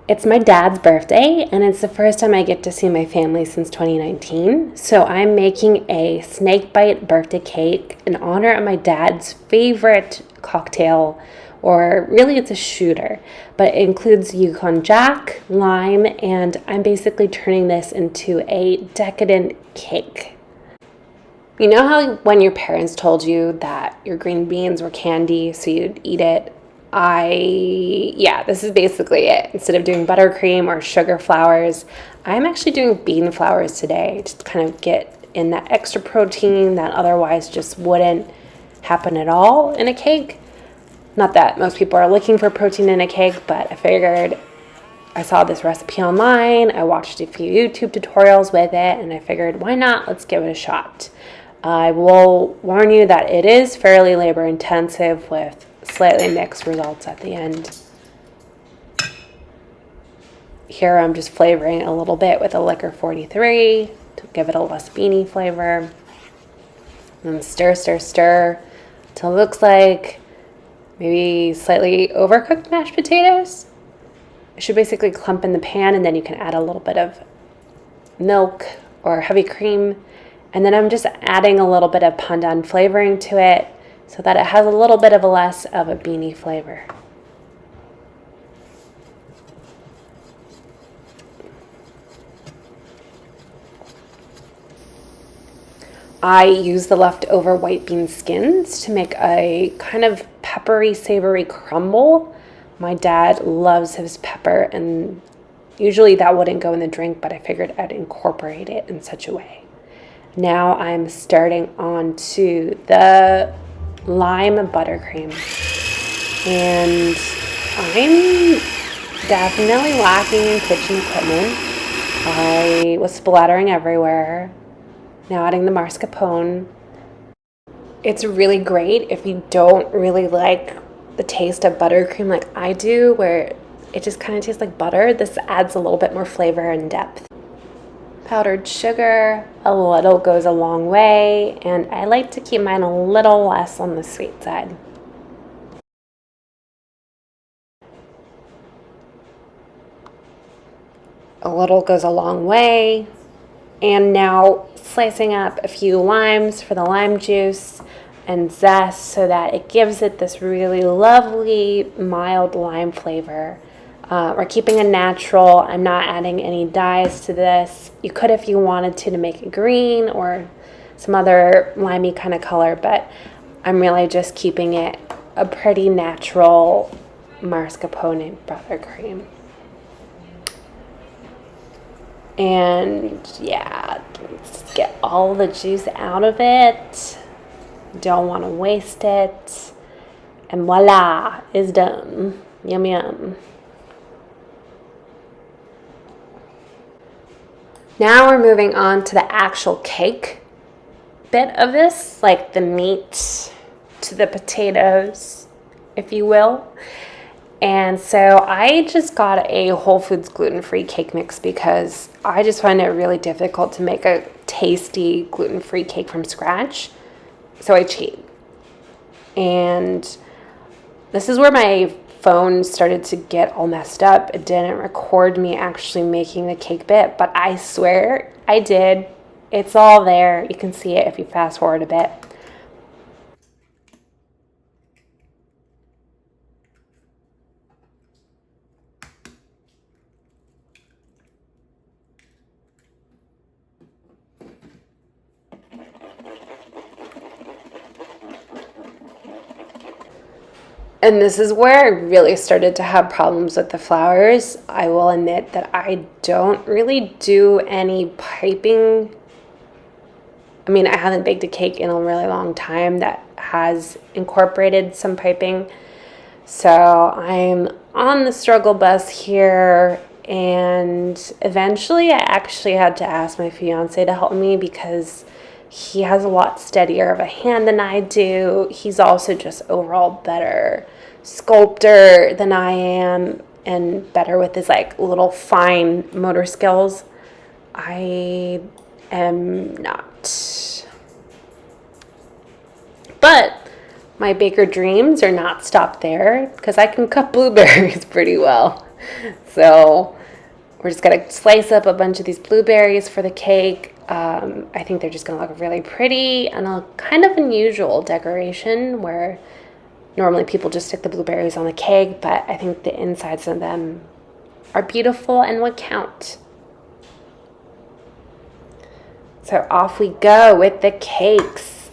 It's my dad's birthday, and it's the first time I get to see my family since 2019. So I'm making a Snakebite birthday cake in honor of my dad's favorite cocktail, or really it's a shooter, but it includes Yukon Jack, lime, and I'm basically turning this into a decadent cake. You know how when your parents told you that your green beans were candy, so you'd eat it? This is basically it. Instead of doing buttercream or sugar flowers, I'm actually doing bean flowers today to kind of get in that extra protein that otherwise just wouldn't happen at all in a cake. Not that most people are looking for protein in a cake, but I figured I saw this recipe online. I watched a few YouTube tutorials with it, and I figured, why not? Let's give it a shot. I will warn you that it is fairly labor intensive with slightly mixed results at the end. Here I'm just flavoring a little bit with a liquor 43 to give it a less beany flavor. And stir, stir, stir till it looks like maybe slightly overcooked mashed potatoes. It should basically clump in the pan, and then you can add a little bit of milk or heavy cream. And then I'm just adding a little bit of pandan flavoring to it so that it has a little bit of a less of a beany flavor. I use the leftover white bean skins to make a kind of peppery, savory crumble. My dad loves his pepper, and usually that wouldn't go in the drink, but I figured I'd incorporate it in such a way. Now I'm starting on to the lime buttercream, and I'm definitely lacking in kitchen equipment. I was splattering everywhere. Now adding the mascarpone. It's really great if you don't really like the taste of buttercream like I do, where it just kind of tastes like butter. This adds a little bit more flavor and depth. Powdered sugar, a little goes a long way, and I like to keep mine a little less on the sweet side. A little goes a long way. And now slicing up a few limes for the lime juice and zest so that it gives it this really lovely mild lime flavor. We're keeping it natural. I'm not adding any dyes to this. You could if you wanted to make it green or some other limey kind of color, but I'm really just keeping it a pretty natural mascarpone buttercream. And yeah, let's get all the juice out of it. Don't want to waste it. And voila, it's done. Yum, yum. Now we're moving on to the actual cake bit of this, like the meat to the potatoes, if you will. And so I just got a Whole Foods gluten-free cake mix because I just find it really difficult to make a tasty gluten-free cake from scratch. So I cheat. And this is where my phone started to get all messed up. It didn't record me actually making the cake bit, but I swear I did. It's all there. You can see it if you fast forward a bit. And this is where I really started to have problems with the flowers. I will admit that I don't really do any piping. I mean, I haven't baked a cake in a really long time that has incorporated some piping. So I'm on the struggle bus here, and eventually I actually had to ask my fiance to help me because he has a lot steadier of a hand than I do. He's also just overall better sculptor than I am and better with his like little fine motor skills. I am not. But my baker dreams are not stopped there because I can cut blueberries pretty well. So we're just going to slice up a bunch of these blueberries for the cake. I think they're just going to look really pretty and a kind of unusual decoration where normally people just stick the blueberries on the cake, but I think the insides of them are beautiful and would count. So off we go with the cakes.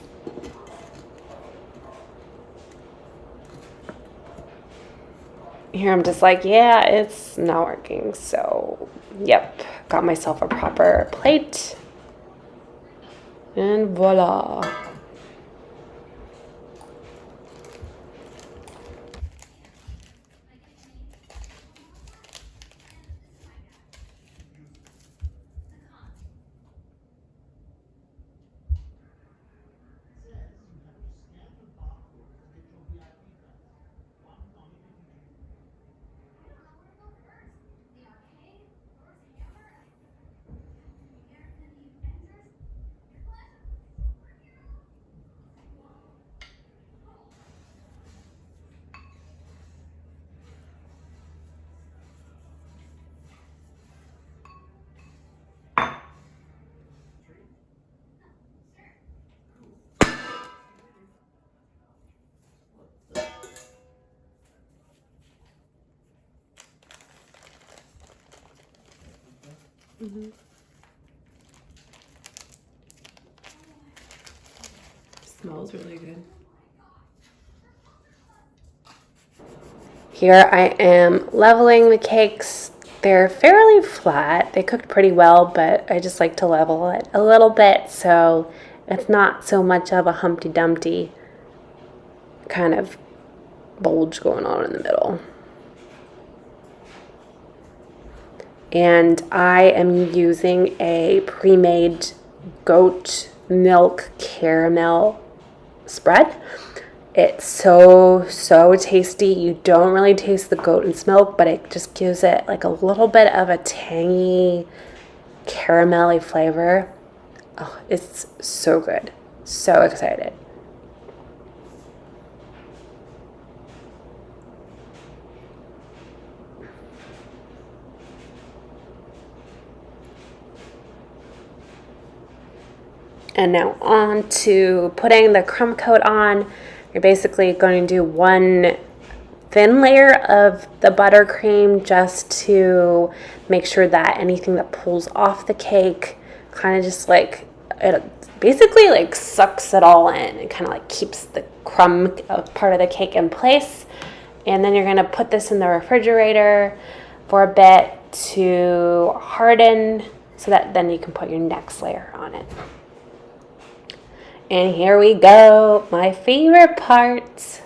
Here I'm just like, yeah, it's not working. So, yep, got myself a proper plate. And voila. Mm-hmm. Smells really good. Here I am leveling the cakes. They're fairly flat. They cooked pretty well, but I just like to level it a little bit so it's not so much of a Humpty Dumpty kind of bulge going on in the middle. And I am using a pre-made goat milk caramel spread. It's so tasty. You don't really taste the goat's milk, but it just gives it like a little bit of a tangy, caramelly flavor. Oh, it's so good. So excited. And now on to putting the crumb coat on. You're basically going to do one thin layer of the buttercream just to make sure that anything that pulls off the cake kind of just like, it basically like sucks it all in and kind of like keeps the crumb part of the cake in place. And then you're going to put this in the refrigerator for a bit to harden so that then you can put your next layer on it. And here we go, my favorite part,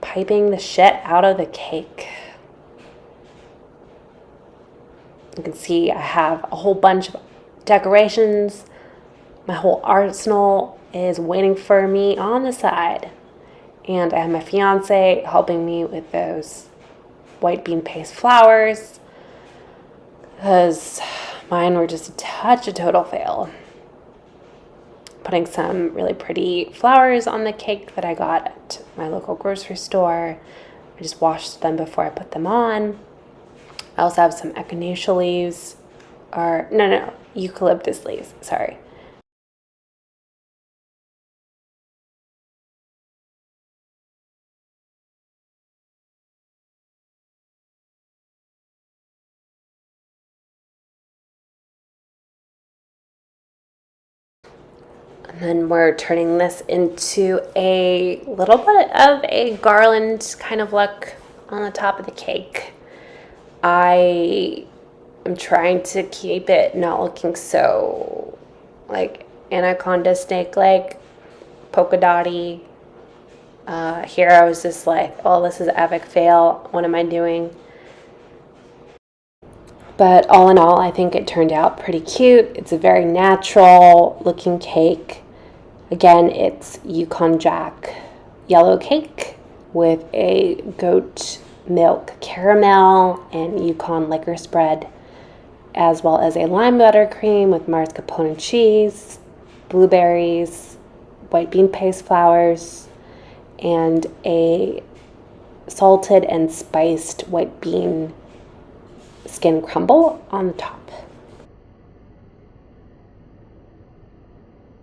piping the shit out of the cake. You can see I have a whole bunch of decorations. My whole arsenal is waiting for me on the side. And I have my fiance helping me with those white bean paste flowers because mine were just a total fail. Putting some really pretty flowers on the cake that I got at my local grocery store. I just washed them before I put them on. I also have some echinacea leaves, eucalyptus leaves, sorry. And then we're turning this into a little bit of a garland kind of look on the top of the cake. I am trying to keep it not looking so like anaconda snake like polka dotty. Here I was just like, oh, this is an epic fail. What am I doing? But all in all, I think it turned out pretty cute. It's a very natural looking cake. Again, it's Yukon Jack yellow cake with a goat milk caramel and Yukon liquor spread, as well as a lime buttercream with mascarpone cheese, blueberries, white bean paste flowers, and a salted and spiced white bean skin crumble on the top.